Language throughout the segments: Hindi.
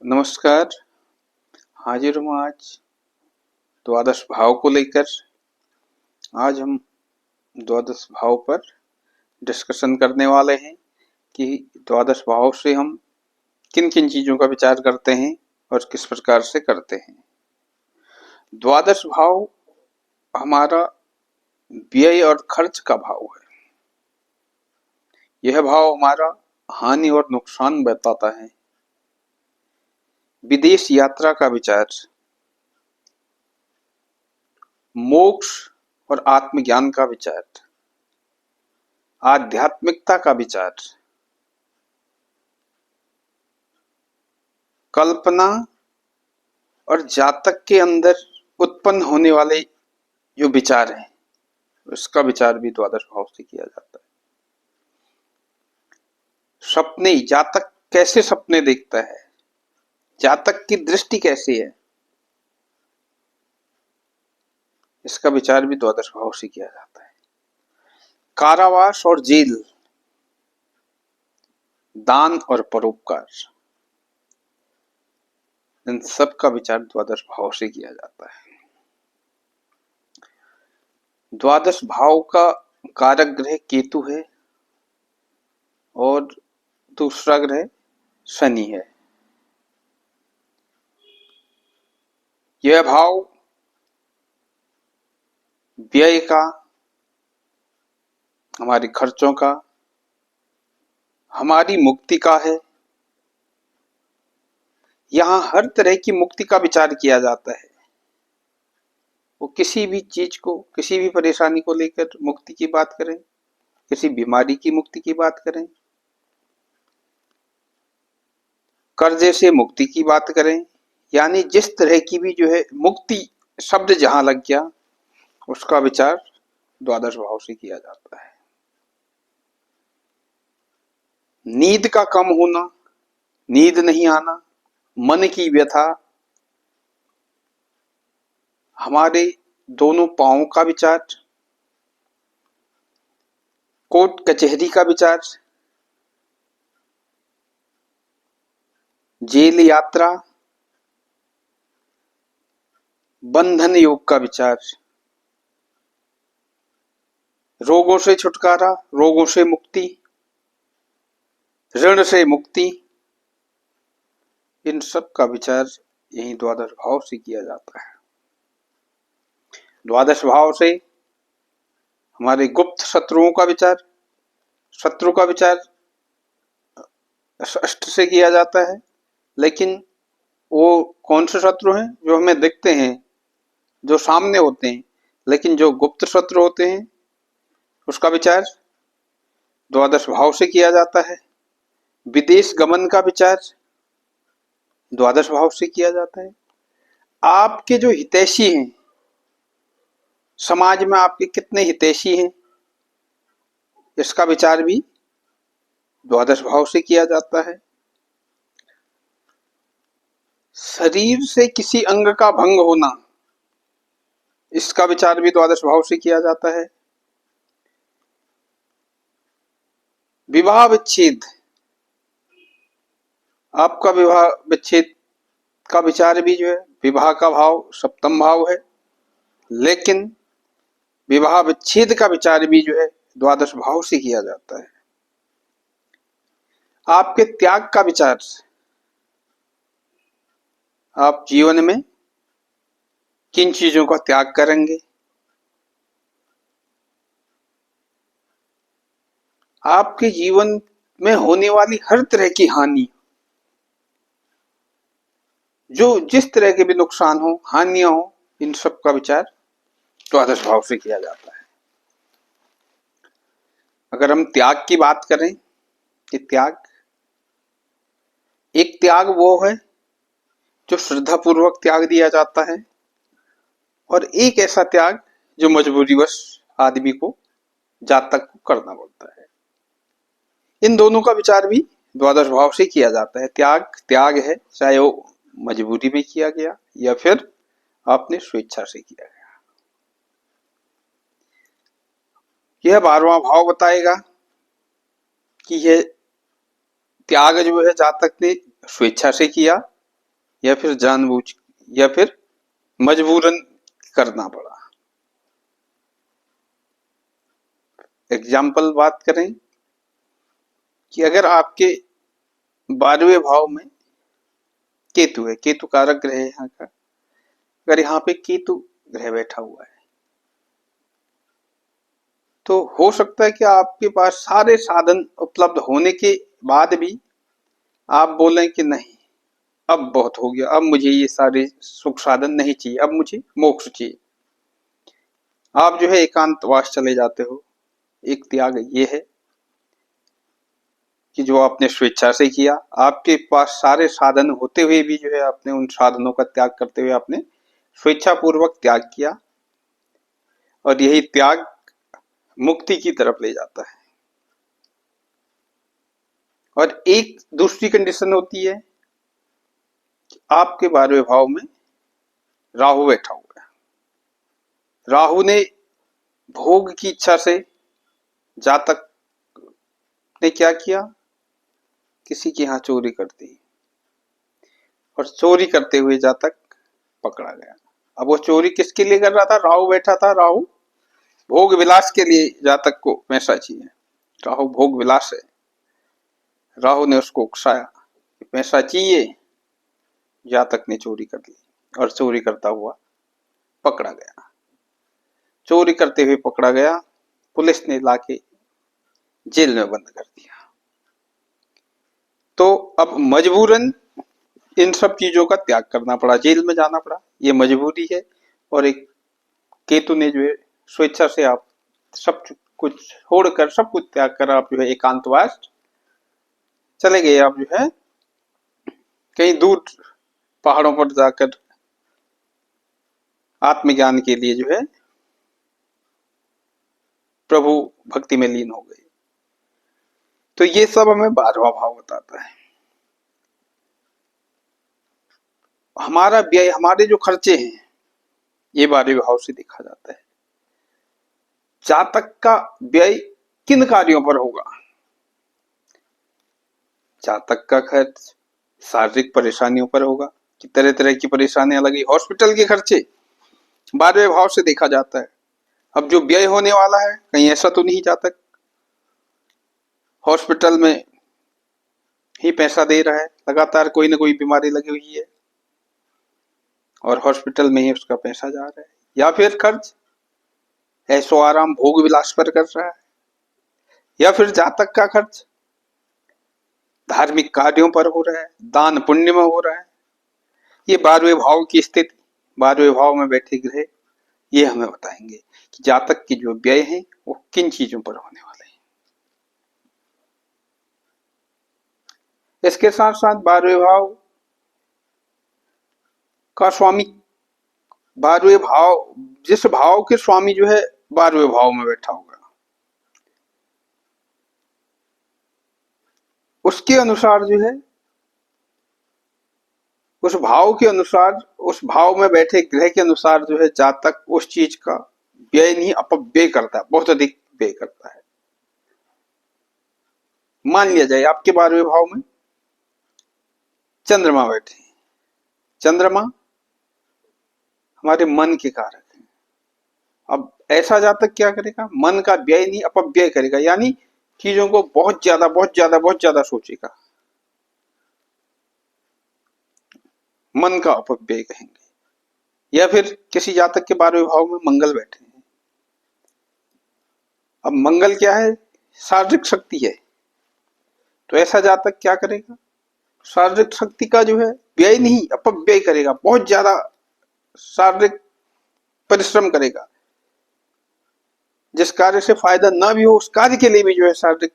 नमस्कार। हाजिर हूँ आज द्वादश भाव को लेकर। आज हम द्वादश भाव पर डिस्कशन करने वाले हैं कि द्वादश भाव से हम किन किन चीज़ों का विचार करते हैं और किस प्रकार से करते हैं। द्वादश भाव हमारा व्यय और खर्च का भाव है। यह भाव हमारा हानि और नुकसान बताता है। विदेश यात्रा का विचार, मोक्ष और आत्मज्ञान का विचार, आध्यात्मिकता का विचार, कल्पना और जातक के अंदर उत्पन्न होने वाले जो विचार हैं उसका विचार भी द्वादश भाव से किया जाता है। सपने, जातक कैसे सपने देखता है, जातक की दृष्टि कैसी है, इसका विचार भी द्वादश भाव से किया जाता है। कारावास और जेल, दान और परोपकार, इन सब का विचार द्वादश भाव से किया जाता है। द्वादश भाव का कारक ग्रह केतु है और दूसरा ग्रह शनि है। यह भाव व्यय का, हमारे खर्चों का, हमारी मुक्ति का है। यहाँ हर तरह की मुक्ति का विचार किया जाता है। वो किसी भी चीज को, किसी भी परेशानी को लेकर मुक्ति की बात करें, किसी बीमारी की मुक्ति की बात करें, कर्जे से मुक्ति की बात करें, यानी जिस तरह की भी जो है मुक्ति शब्द जहां लग गया उसका विचार द्वादश भाव से किया जाता है। नींद का कम होना, नींद नहीं आना, मन की व्यथा, हमारे दोनों पांवों का विचार, कोर्ट कचहरी का विचार, जेल यात्रा, बंधन योग का विचार, रोगों से छुटकारा, रोगों से मुक्ति, ऋण से मुक्ति, इन सब का विचार यही द्वादश भाव से किया जाता है। द्वादश भाव से हमारे गुप्त शत्रुओं का विचार, शत्रु का विचार अष्ट से किया जाता है, लेकिन वो कौन से शत्रु हैं? जो हमें दिखते हैं, जो सामने होते हैं, लेकिन जो गुप्त शत्रु होते हैं उसका विचार द्वादश भाव से किया जाता है। विदेश गमन का विचार द्वादश भाव से किया जाता है। आपके जो हितैषी हैं, समाज में आपके कितने हितैषी हैं, इसका विचार भी द्वादश भाव से किया जाता है। शरीर से किसी अंग का भंग होना, इसका विचार भी द्वादश भाव से किया जाता है। विवाह विच्छेद, आपका विवाह विच्छेद का विचार भी जो है, विवाह का भाव सप्तम भाव है, लेकिन विवाह विच्छेद का विचार भी जो है द्वादश भाव से किया जाता है। आपके त्याग का विचार, आप जीवन में किन चीजों का त्याग करेंगे, आपके जीवन में होने वाली हर तरह की हानि, जो जिस तरह के भी नुकसान हो, हानियां हो, इन सब का विचार द्वादश भाव से किया जाता है। अगर हम त्याग की बात करें कि त्याग, एक त्याग वो है जो श्रद्धापूर्वक त्याग दिया जाता है, और एक ऐसा त्याग जो मजबूरीवश आदमी को, जातक को करना पड़ता है। इन दोनों का विचार भी द्वादश भाव से किया जाता है। त्याग त्याग है, चाहे वो मजबूरी में किया गया या फिर आपने स्वेच्छा से किया गया। यह 12वां भाव बताएगा कि यह त्याग जो है जातक ने स्वेच्छा से किया या फिर जानबूझ या फिर मजबूरन करना पड़ा। एग्जाम्पल बात करें कि अगर आपके 12वें भाव में केतु है, केतु कारक ग्रह है यहाँ का, अगर यहाँ पे केतु ग्रह बैठा हुआ है तो हो सकता है कि आपके पास सारे साधन उपलब्ध होने के बाद भी आप बोलें कि नहीं, अब बहुत हो गया, अब मुझे ये सारे सुख साधन नहीं चाहिए, अब मुझे मोक्ष चाहिए। आप जो है एकांतवास चले जाते हो। एक त्याग ये है कि जो आपने स्वेच्छा से किया, आपके पास सारे साधन होते हुए भी जो है आपने उन साधनों का त्याग करते हुए आपने स्वेच्छा पूर्वक त्याग किया, और यही त्याग मुक्ति की तरफ ले जाता है। और एक दूसरी कंडीशन होती है कि आपके 12वें भाव में राहु बैठा हुआ है। राहु ने भोग की इच्छा से जातक ने क्या किया, किसी के यहाँ चोरी कर दी, और चोरी करते हुए जातक पकड़ा गया। अब वो चोरी किसके लिए कर रहा था? राहु बैठा था, राहु भोग विलास के लिए जातक को पैसा चाहिए, राहु भोग विलास है। राहु ने उसको उकसाया, पैसा चाहिए, जातक ने चोरी कर ली और चोरी करता हुआ पकड़ा गया। चोरी करते हुए पकड़ा गया, पुलिस ने लाके जेल में बंद कर दिया। तो अब मजबूरन इन सब चीजों का त्याग करना पड़ा, जेल में जाना पड़ा, ये मजबूरी है। और एक केतु ने जो है स्वेच्छा से आप सब कुछ छोड़कर, सब कुछ त्याग कर आप जो है एकांतवास चले गए। आप जो है कहीं दूर पहाड़ों पर जाकर आत्मज्ञान के लिए जो है प्रभु भक्ति में लीन हो गए। तो ये सब हमें 12वां भाव बताता है। हमारा व्यय, हमारे जो खर्चे हैं, ये 12वें भाव से देखा जाता है। जातक का व्यय किन कार्यों पर होगा? जातक का खर्च शारीरिक परेशानियों पर होगा कि तरह तरह की परेशानियां लगी। हॉस्पिटल के खर्चे 12वें भाव से देखा जाता है। अब जो व्यय होने वाला है, कहीं ऐसा तो नहीं जातक हॉस्पिटल में ही पैसा दे रहा है, लगातार कोई ना कोई बीमारी लगी हुई है और हॉस्पिटल में ही उसका पैसा जा रहा है। या फिर खर्च ऐशो आराम भोग विलास पर कर रहा है, या फिर जातक का खर्च धार्मिक कार्यों पर हो रहा है, दान पुण्य में हो रहा है। ये 12वें भाव की स्थिति, 12वें भाव में बैठे ग्रह ये हमें बताएंगे कि जातक की जो व्यय है वो किन चीजों पर होने वाले हैं। इसके साथ साथ 12वें भाव का स्वामी, 12वें भाव, जिस भाव के स्वामी जो है 12वें भाव में बैठा होगा, उसके अनुसार जो है, उस भाव के अनुसार, उस भाव में बैठे ग्रह के अनुसार जो है जातक उस चीज का व्यय नहीं अपव्यय करता है, बहुत अधिक व्यय करता है। मान लिया जाए आपके 12वें भाव में चंद्रमा बैठे, चंद्रमा हमारे मन के कारक है। अब ऐसा जातक क्या करेगा? मन का व्यय नहीं अपव्यय करेगा, यानी चीजों को बहुत ज्यादा बहुत ज्यादा बहुत ज्यादा सोचेगा, मन का अपव्यय कहेंगे। या फिर किसी जातक के 12वें भाव में मंगल बैठे हैं। अब मंगल क्या है? शारीरिक शक्ति है। तो ऐसा जातक क्या करेगा? शारीरिक शक्ति का जो है व्यय नहीं अपव्यय करेगा, बहुत ज्यादा शारीरिक परिश्रम करेगा, जिस कार्य से फायदा ना भी हो उस कार्य के लिए भी जो है शारीरिक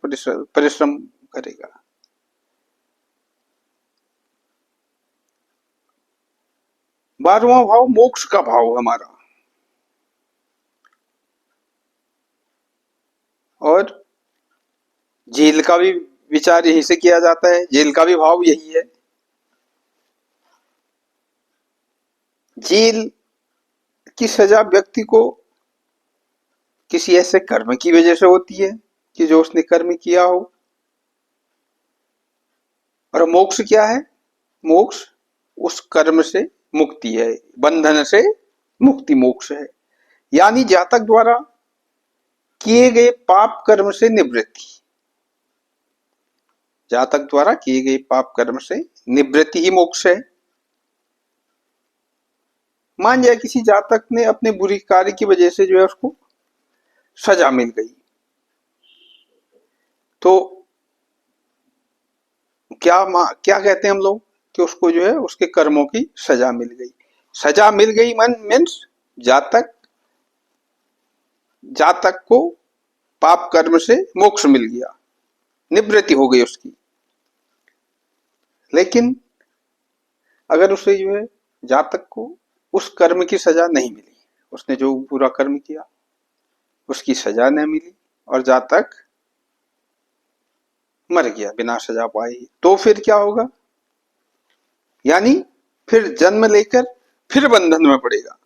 परिश्रम करेगा। बारहवां भाव मोक्ष का भाव हमारा, और जेल का भी विचार यही से किया जाता है, जेल का भी भाव यही है। जेल की सजा व्यक्ति को किसी ऐसे कर्म की वजह से होती है कि जो उसने कर्म किया हो। और मोक्ष क्या है? मोक्ष उस कर्म से मुक्ति है, बंधन से मुक्ति मोक्ष है। यानी जातक द्वारा किए गए पाप कर्म से निवृत्ति, जातक द्वारा किए गए पाप कर्म से निवृत्ति ही मोक्ष है। मान जाए किसी जातक ने अपने बुरी कार्य की वजह से जो है उसको सजा मिल गई, तो क्या कहते हैं हम लोग कि उसको जो है उसके कर्मों की सजा मिल गई। सजा मिल गई मीन्स जातक को पाप कर्म से मोक्ष मिल गया, निवृत्ति हो गई उसकी। लेकिन अगर उसे जो है जातक को उस कर्म की सजा नहीं मिली, उसने जो बुरा कर्म किया उसकी सजा नहीं मिली और जातक मर गया बिना सजा पाए, तो फिर क्या होगा? यानी फिर जन्म लेकर फिर बंधन में पड़ेगा,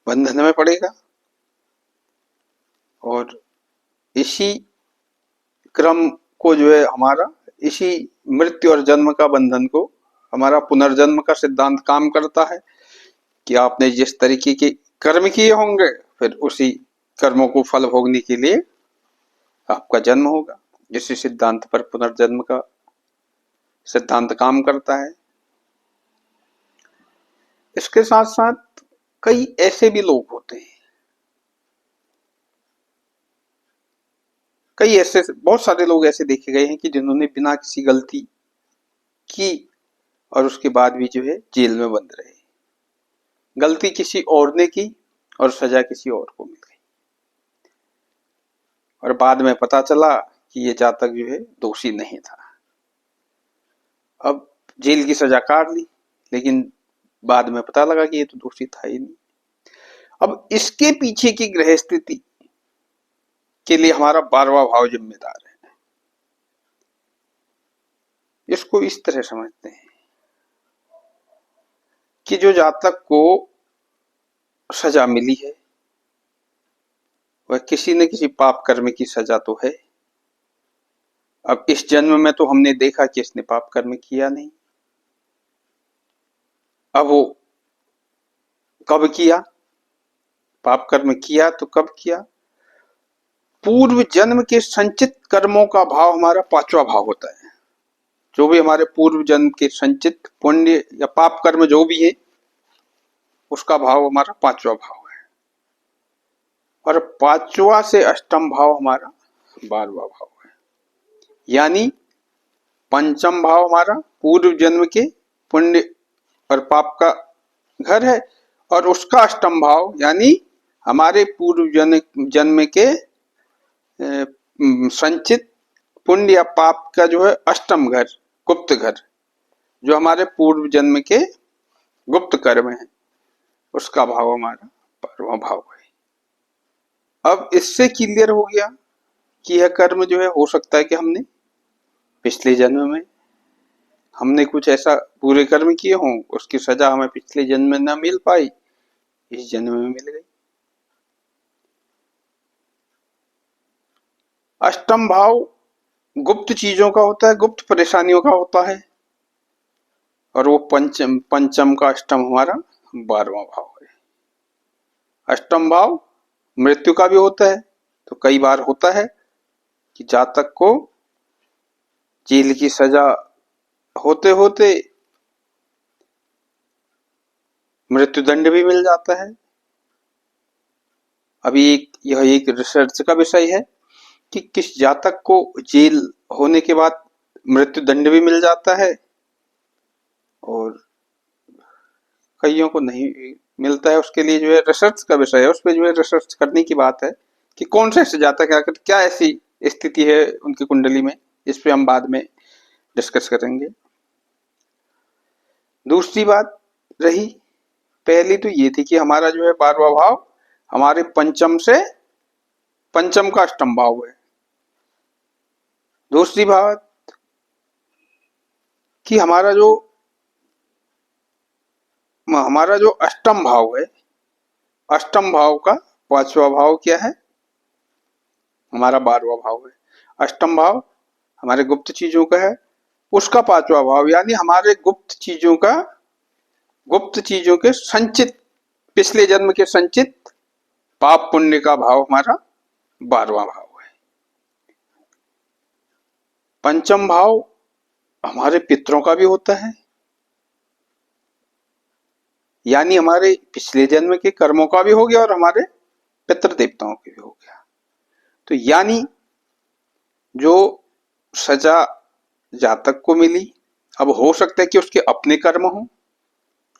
बंधन में पड़ेगा। और इसी क्रम को जो है हमारा, इसी मृत्यु और जन्म का बंधन को हमारा पुनर्जन्म का सिद्धांत काम करता है कि आपने जिस तरीके के कर्म किए होंगे फिर उसी कर्मों को फल भोगने के लिए आपका जन्म होगा। इसी सिद्धांत पर पुनर्जन्म का सिद्धांत काम करता है। इसके साथ साथ कई ऐसे भी लोग होते हैं, कई ऐसे बहुत सारे लोग ऐसे देखे गए हैं कि जिन्होंने बिना किसी गलती की और उसके बाद भी जो है जेल में बंद रहे। गलती किसी और ने की और सजा किसी और को मिल गई, और बाद में पता चला कि ये जातक जो है दोषी नहीं था। अब जेल की सजा काट ली, लेकिन बाद में पता लगा कि ये तो दोषी था ही नहीं। अब इसके पीछे की ग्रह स्थिति के लिए हमारा 12वां भाव जिम्मेदार है। इसको इस तरह समझते हैं कि जो जातक को सजा मिली है वह किसी न किसी पाप कर्म की सजा तो है। अब इस जन्म में तो हमने देखा कि इसने पाप कर्म किया नहीं, अब वो कब किया पाप कर्म किया, तो कब किया? पूर्व जन्म के संचित कर्मों का भाव हमारा 5वां भाव होता है। जो भी हमारे पूर्व जन्म के संचित पुण्य या पाप कर्म जो भी है उसका भाव हमारा 5वां भाव है, और 5वां से अष्टम भाव हमारा 12वां भाव है। यानी पंचम भाव हमारा पूर्व जन्म के पुण्य और पाप का घर है, और उसका अष्टम भाव यानी हमारे पूर्व जन्म के संचित पुण्य या पाप का जो है अष्टम घर, गुप्त घर, जो हमारे पूर्व जन्म के गुप्त कर्म है, उसका भाव हमारा 12वां भाव है। अब इससे क्लियर हो गया कि यह कर्म जो है हो सकता है कि हमने पिछले जन्म में हमने कुछ ऐसा बुरे कर्म किए हों, उसकी सजा हमें पिछले जन्म में न मिल पाई, इस जन्म में मिल गई। अष्टम भाव गुप्त चीजों का होता है, गुप्त परेशानियों का होता है, और वो पंचम का अष्टम हमारा 12वां भाव है। अष्टम भाव मृत्यु का भी होता है, तो कई बार होता है कि जातक को जेल की सजा होते होते मृत्युदंड भी मिल जाता है। अभी यह एक रिसर्च का विषय है कि किस जातक को जेल होने के बाद मृत्युदंड भी मिल जाता है और कईयों को नहीं मिलता है। उसके लिए जो है रिसर्च का विषय है, उस पर जो है रिसर्च करने की बात है कि कौन सा ऐसे जातक है, क्या ऐसी स्थिति है उनकी कुंडली में। इस पे हम बाद में डिस्कस करेंगे। दूसरी बात रही, पहली तो ये थी कि हमारा जो है 12वां भाव हमारे पंचम से पंचम का अष्टम भाव है। दूसरी बात कि हमारा जो अष्टम भाव है, अष्टम भाव का 5वां भाव क्या है? हमारा 12वां भाव है। अष्टम भाव हमारे गुप्त चीजों का है, उसका पांचवा भाव, यानी हमारे गुप्त चीजों के संचित, पिछले जन्म के संचित पाप पुण्य का भाव हमारा 12वां भाव है। पंचम भाव हमारे पितरों का भी होता है, यानी हमारे पिछले जन्म के कर्मों का भी हो गया और हमारे पितृ देवताओं के भी हो गया। तो यानी जो सजा जातक को मिली, अब हो सकता है कि उसके अपने कर्म हो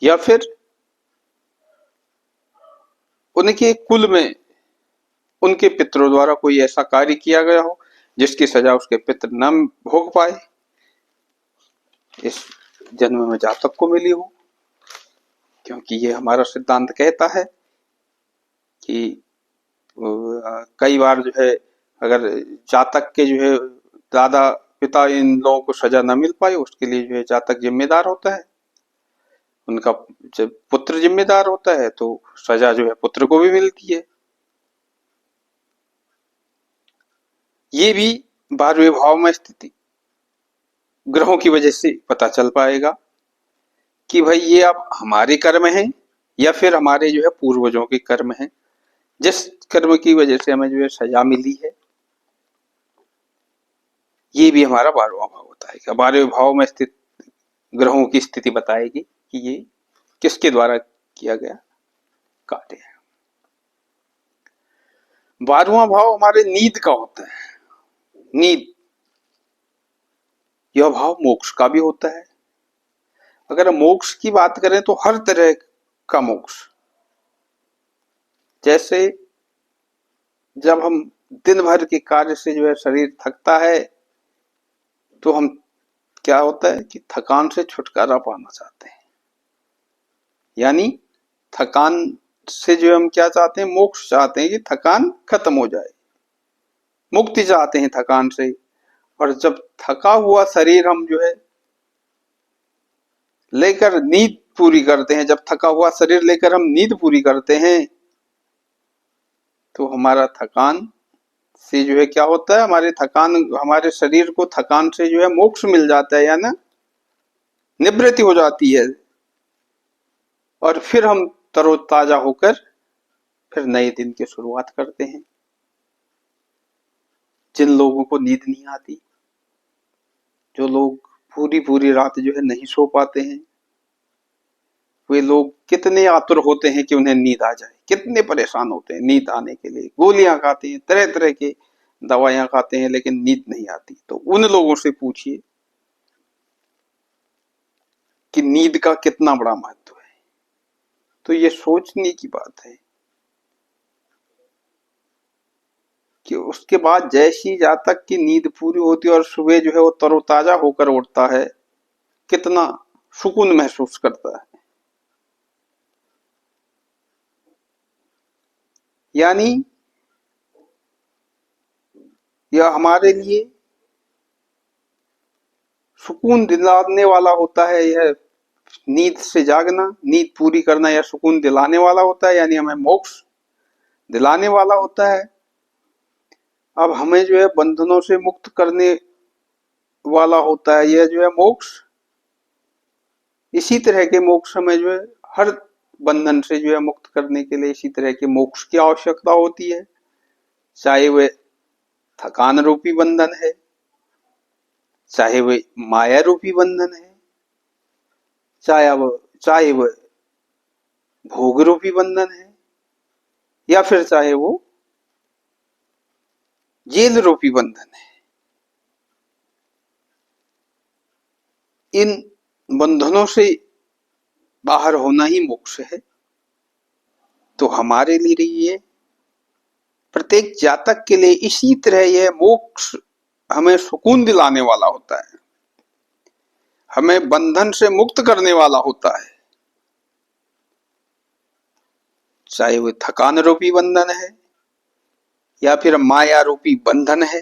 या फिर उनके कुल में उनके पितरों द्वारा कोई ऐसा कार्य किया गया हो जिसकी सजा उसके पितर न भोग पाए, इस जन्म में जातक को मिली हो। क्योंकि ये हमारा सिद्धांत कहता है कि कई बार जो है अगर जातक के जो है दादा पिता इन लोगों को सजा न मिल पाए, उसके लिए जो है जातक जिम्मेदार होता है, उनका जब पुत्र जिम्मेदार होता है तो सजा जो है पुत्र को भी मिलती है। ये भी 12वें भाव में स्थिति ग्रहों की वजह से पता चल पाएगा कि भाई ये अब हमारे कर्म हैं या फिर हमारे जो है पूर्वजों के कर्म हैं, जिस कर्म की वजह से हमें जो है सजा मिली है। ये भी हमारा 12वां भाव बताएगा। 12वें भाव में स्थित ग्रहों की स्थिति बताएगी कि ये किसके द्वारा किया गया कार्य है। 12वां भाव हमारे नींद का होता है। नींद, यह भाव मोक्ष का भी होता है। अगर मोक्ष की बात करें तो हर तरह का मोक्ष, जैसे जब हम दिन भर के कार्य से जो है शरीर थकता है तो हम क्या होता है कि थकान से छुटकारा पाना चाहते हैं, यानी थकान से जो हम क्या चाहते हैं, मोक्ष चाहते हैं कि थकान खत्म हो जाए, मुक्ति चाहते हैं थकान से। और जब थका हुआ शरीर हम जो है लेकर नींद पूरी करते हैं, जब थका हुआ शरीर लेकर हम नींद पूरी करते हैं तो हमारा थकान से जो है क्या होता है, हमारे शरीर को थकान से जो है मोक्ष मिल जाता है, या ना निवृत्ति हो जाती है। और फिर हम तरोताजा होकर फिर नए दिन की शुरुआत करते हैं। जिन लोगों को नींद नहीं आती, जो लोग पूरी रात जो है नहीं सो पाते हैं, वे लोग कितने आतुर होते हैं कि उन्हें नींद आ जाए, कितने परेशान होते हैं नींद आने के लिए, गोलियां खाते हैं, तरह तरह के दवाइयां खाते हैं, लेकिन नींद नहीं आती। तो उन लोगों से पूछिए कि नींद का कितना बड़ा महत्व है। तो ये सोचने की बात है कि उसके बाद जैसी जातक की नींद पूरी होती है और सुबह जो है वो तरोताजा होकर उठता है, कितना सुकून महसूस करता है। यानी यह हमारे लिए सुकून दिलाने वाला होता है। यह नींद से जागना, नींद पूरी करना यह सुकून दिलाने वाला होता है, यानी हमें मोक्ष दिलाने वाला होता है। अब हमें जो है बंधनों से मुक्त करने वाला होता है यह जो है मोक्ष। इसी तरह के मोक्ष हमें जो है हर बंधन से जो है मुक्त करने के लिए इसी तरह के मोक्ष की आवश्यकता होती है, चाहे वह थकान रूपी बंधन है, चाहे वह माया रूपी बंधन है, चाहे वह भोग रूपी बंधन है, या फिर चाहे वो जेल रूपी बंधन है। इन बंधनों से बाहर होना ही मोक्ष है। तो हमारे लिए प्रत्येक जातक के लिए इसी तरह यह मोक्ष हमें सुकून दिलाने वाला होता है, हमें बंधन से मुक्त करने वाला होता है, चाहे वह थकान रूपी बंधन है या फिर माया रूपी बंधन है,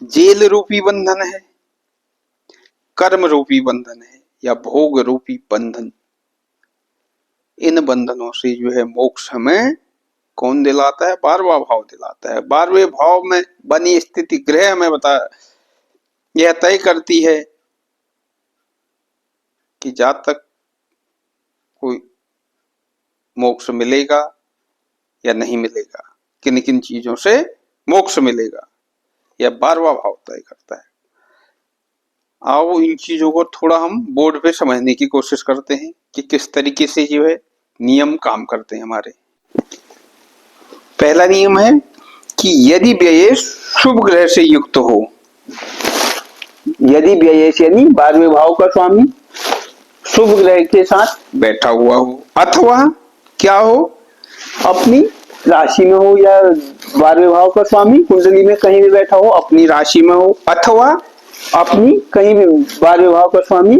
जेल रूपी बंधन है, कर्म रूपी बंधन है या भोग रूपी बंधन। इन बंधनों से जो है मोक्ष हमें कौन दिलाता है? 12वां भाव दिलाता है। 12वें भाव में बनी स्थिति ग्रह हमें यह तय करती है कि जब तक कोई मोक्ष मिलेगा या नहीं मिलेगा, किन किन चीजों से मोक्ष मिलेगा, यह 12वां भाव तय करता है। आओ इन चीजों को थोड़ा हम बोर्ड पे समझने की कोशिश करते हैं कि किस तरीके से जो है नियम काम करते हैं हमारे। पहला नियम है कि यदि व्यय शुभ ग्रह से युक्त हो, यदि व्यय यानी 12वें भाव का स्वामी शुभ ग्रह के साथ बैठा हुआ हो, अथवा क्या हो, अपनी राशि में हो, या 12वें भाव का स्वामी कुंडली में कहीं भी बैठा हो, अपनी राशि में हो, अथवा अपनी कहीं भी 12वें भाव का स्वामी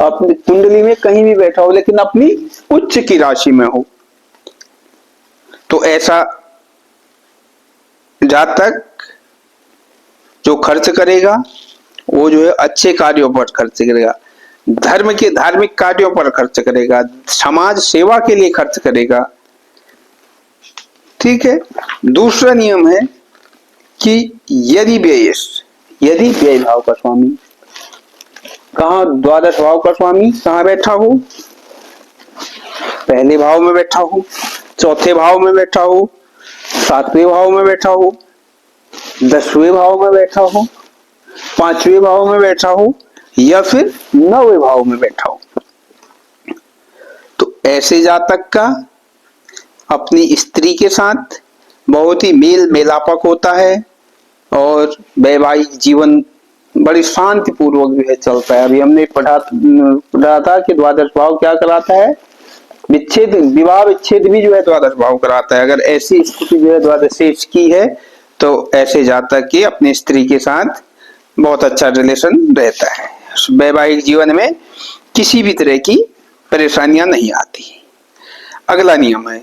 अपनी कुंडली में कहीं भी बैठा हो लेकिन अपनी उच्च की राशि में हो, तो ऐसा जातक जो खर्च करेगा वो जो है अच्छे कार्यों पर खर्च करेगा, धर्म के धार्मिक कार्यों पर खर्च करेगा, समाज सेवा के लिए खर्च करेगा। ठीक है। दूसरा नियम है कि यदि व्यय भाव का स्वामी कहा, द्वादश भाव का स्वामी कहां बैठा हो, पहले भाव में बैठा हो, चौथे भाव में बैठा हो, 7वें भाव में बैठा हो, 10वें भाव में बैठा हो, 5वें भाव में बैठा हो, या फिर 9वें भाव में बैठा हो, तो ऐसे जातक का अपनी स्त्री के साथ बहुत ही मेल मेलापक होता है और वैवाहिक जीवन बड़ी शांति पूर्वक जो है चलता है। अभी हमने पढ़ा था कि द्वादश भाव क्या कराता है, विच्छेद, विवाह विच्छेद भी जो है द्वादश भाव कराता है। अगर ऐसी स्थिति जो है द्वादशेष की है तो ऐसे जातक की अपनी स्त्री के साथ बहुत अच्छा रिलेशन रहता है, वैवाहिक जीवन में किसी भी तरह की परेशानियां नहीं आती। अगला नियम है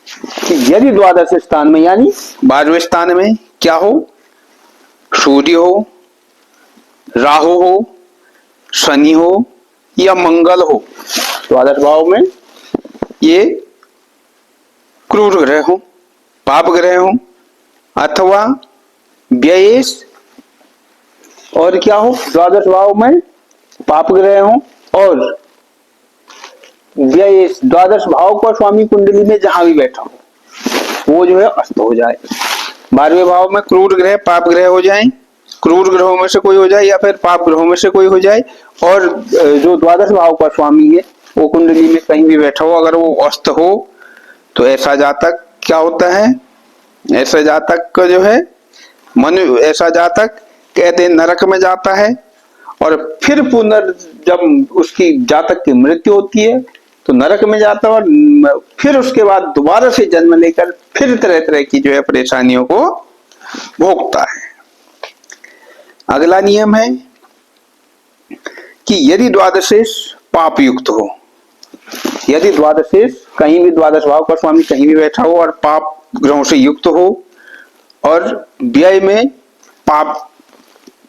कि यदि द्वादश स्थान में यानी 12वें स्थान में क्या हो, सूर्य हो, राहु हो, शनि हो या मंगल हो, द्वादश भाव में ये क्रूर ग्रह हो, पाप ग्रह हो, अथवा व्ययेश और क्या हो, द्वादश भाव में पाप ग्रह हो और व्ययेश द्वादश भाव का स्वामी कुंडली में जहां भी बैठा हो वो जो है अस्त हो जाए। 12वें भाव में क्रूर ग्रह पाप ग्रह हो जाए, क्रूर ग्रहों में से कोई हो जाए या फिर पाप ग्रहों में से कोई हो जाए, और जो द्वादश भाव का स्वामी है वो कुंडली में कहीं भी बैठा हो, अगर वो अस्त हो तो ऐसा जातक क्या होता है, ऐसा जातक का जो है ऐसा जातक कहते हैं नरक में जाता है, और फिर जब उसकी जातक की मृत्यु होती है तो नरक में जाता है और फिर उसके बाद दोबारा से जन्म लेकर फिर तरह तरह की जो है परेशानियों को भोगता है। अगला नियम है कि यदि द्वादशेष पाप युक्त हो, यदि द्वादशेष कहीं भी द्वादश भाव का स्वामी कहीं भी बैठा हो और पाप ग्रहों से युक्त हो और व्यय में पाप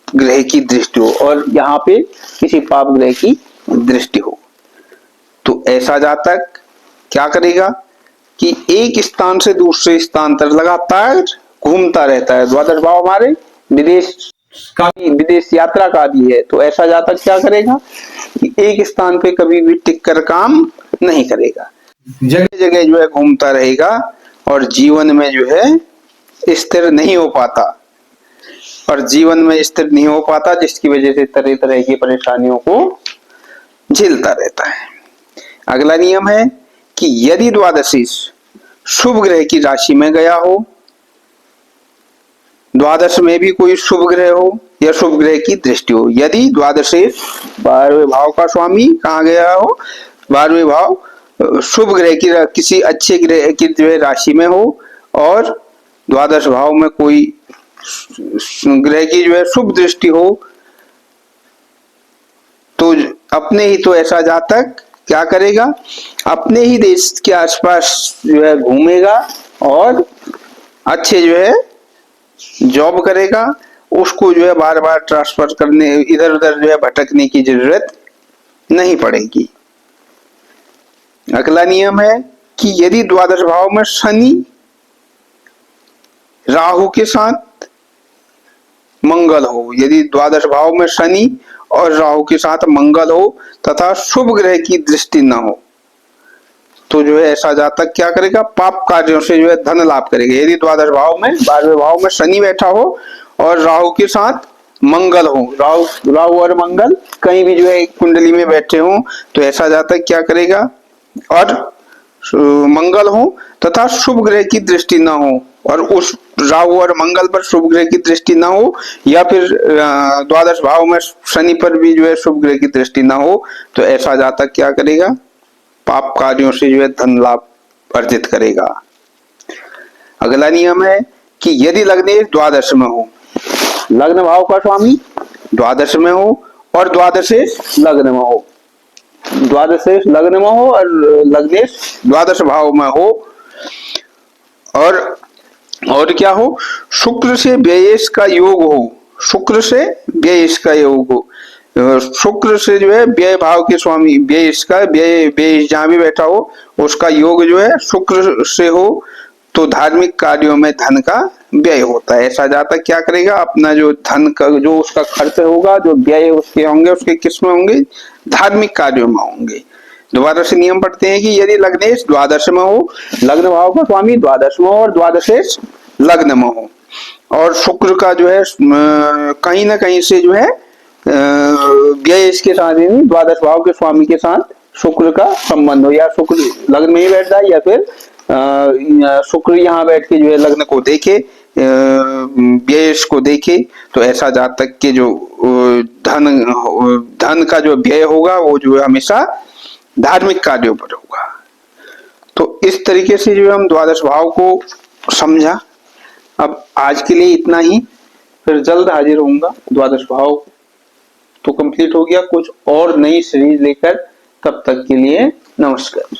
ग्रह की दृष्टि हो और यहाँ पे किसी पाप ग्रह की दृष्टि हो, तो ऐसा जातक क्या करेगा कि एक स्थान से दूसरे स्थान तक लगातार घूमता रहता है। द्वादश भाव हमारे विदेश का भी, विदेश यात्रा का भी है, तो ऐसा जातक क्या करेगा कि एक स्थान पे कभी भी टिक कर काम नहीं करेगा, जगह जगह जो है घूमता रहेगा और जीवन में जो है स्थिर नहीं हो पाता, और जीवन में स्थिर नहीं हो पाता जिसकी वजह से तरह तरह की परेशानियों को झेलता रहता है। अगला नियम है कि यदि द्वादशीश शुभ ग्रह की राशि में गया हो, द्वादश में भी कोई शुभ ग्रह हो या शुभ ग्रह की दृष्टि हो, यदि द्वादशेष 12वें भाव का स्वामी कहाँ गया हो, 12वें भाव शुभ ग्रह की किसी अच्छे ग्रह की जो है राशि में हो और द्वादश भाव में कोई ग्रह की जो है शुभ दृष्टि हो, तो अपने ही तो ऐसा जातक क्या करेगा, अपने ही देश के आसपास जो है घूमेगा और अच्छे जो है जॉब करेगा, उसको जो है बार बार ट्रांसफर करने इधर उधर जो है भटकने की जरूरत नहीं पड़ेगी। अगला नियम है कि यदि द्वादश भाव में शनि राहु के साथ मंगल हो। यदि द्वादश भाव में शनि और राहु के साथ मंगल हो तथा शुभ ग्रह की दृष्टि न हो तो जो है ऐसा जातक क्या करेगा, पाप कार्यों से जो है धन लाभ करेगा। यदि द्वादश भाव में 12वें भाव में शनि बैठा हो और राहु के साथ मंगल हो, राहु और मंगल कहीं भी जो है कुंडली में बैठे हो तो ऐसा जातक क्या करेगा, और मंगल हो तथा शुभ ग्रह की दृष्टि न हो, और उस राहु और मंगल पर शुभ ग्रह की दृष्टि न हो, या फिर द्वादश भाव में शनि पर भी जो है शुभ ग्रह की दृष्टि न हो तो ऐसा जातक क्या करेगा, पाप कार्यों से जो है धन लाभ अर्जित करेगा। अगला नियम है कि यदि लग्नेश द्वादश में हो, लग्न भाव का स्वामी द्वादश में हो और द्वादशेश लग्न में हो, द्वादशेश लग्न में हो और लग्नेश द्वादश भाव में हो, और क्या हो, शुक्र से व्ययेश का योग हो, शुक्र से व्ययेश का योग हो, शुक्र से जो है व्यय भाव के स्वामी व्ययेश का व्यय जहां भी बैठा हो उसका योग जो है शुक्र से हो तो धार्मिक कार्यों में धन का व्यय होता है। ऐसा जातक क्या करेगा, अपना जो धन का जो उसका खर्च होगा, जो व्यय उसके होंगे, उसके किस में होंगे, धार्मिक कार्यों में होंगे। दोबारा से नियम पढ़ते हैं कि यदि लग्नेश द्वादश में हो, लग्न भाव का स्वामी द्वादश में हो और द्वादशेश लग्न में हो, और शुक्र का जो है कहीं ना कहीं से जो है व्यय इसके साथ ही द्वादश भाव के स्वामी के साथ शुक्र का संबंध हो, या शुक्र लग्न में ही बैठ जाए या फिर शुक्र यहाँ बैठ के जो है लग्न को देखे, व्यय को देखे, तो ऐसा जातक के जो धन का जो व्यय होगा वो जो है हमेशा धार्मिक कार्यों पर होगा। तो इस तरीके से जो हम द्वादश भाव को समझा। अब आज के लिए इतना ही, फिर जल्द हाजिर होऊंगा। द्वादश भाव तो कंप्लीट हो गया, कुछ और नई सीरीज लेकर, तब तक के लिए नमस्कार।